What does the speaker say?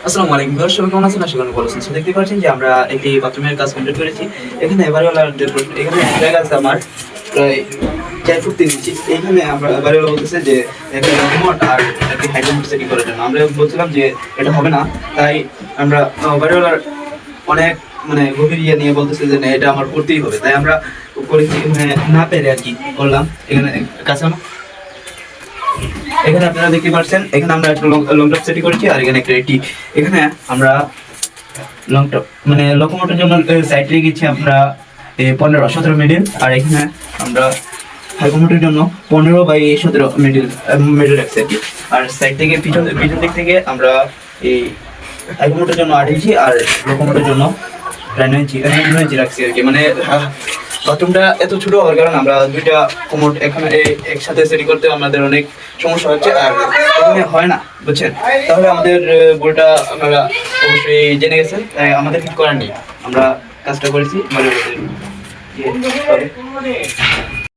আসসালামু আলাইকুম ভিউয়ার্স, সবাই কেমন আছেন? আশা করি ভালো আছেন। দেখতে পাচ্ছেন যে আমরা একটি বাথরুমের কাজ কমপ্লিট করেছি। এখানে বাড়িওয়ালাদের এখানে জায়গা আছে আমার প্রায় 4 ফুট 3 ইঞ্চি। এখানে আমরা বাড়িওয়ালা বলতেছে যে একটা রিমোট আর একটি হাইড্রোমিট সেটিং করার জন্য। আমরা বলছিলাম যে এটা হবে না, তাই আমরা বাড়িওয়ালার অনেক মানে গভীর ইয়ে নিয়ে বলতেছে যে না, এটা আমার করতেই হবে। তাই আমরা করেছি, মানে না পেরে আর কি করলাম। এখানে কাছে এখানে আপনারা দেখতে পাচ্ছেন, এখানে আমরা একটা লং টপ সেটিং করেছি আর এখানে একটা এটি। এখানে আমরা লং টপ মানে লোকোমোটের জন্য সাইড রেখেছি আমরা 15-17 মিডিল, আর এখানে আমরা হাইকোমোটের জন্য 15/17 মিডিল রাখছি আর কি। আর সাইড থেকে পিছন দিক থেকে আমরা এই হাইকোমোটের জন্য 8 ইঞ্চি আর লোকোমোটের জন্য 9 ইঞ্চি রাখছি আর কি। মানে বাথরুমটা এত ছোট হওয়ার কারণে আমরা দুইটা কোমোড এখানে একসাথে সেটিং করতে আমাদের অনেক সমস্যা হচ্ছে, আর এখানে হয় না, বুঝছেন? তাহলে আমাদের ভুলটা আপনারা অবশ্যই জেনে গেছেন, তাই আমাদের কিছু করার নেই। আমরা কাজটা করেছি ভালো।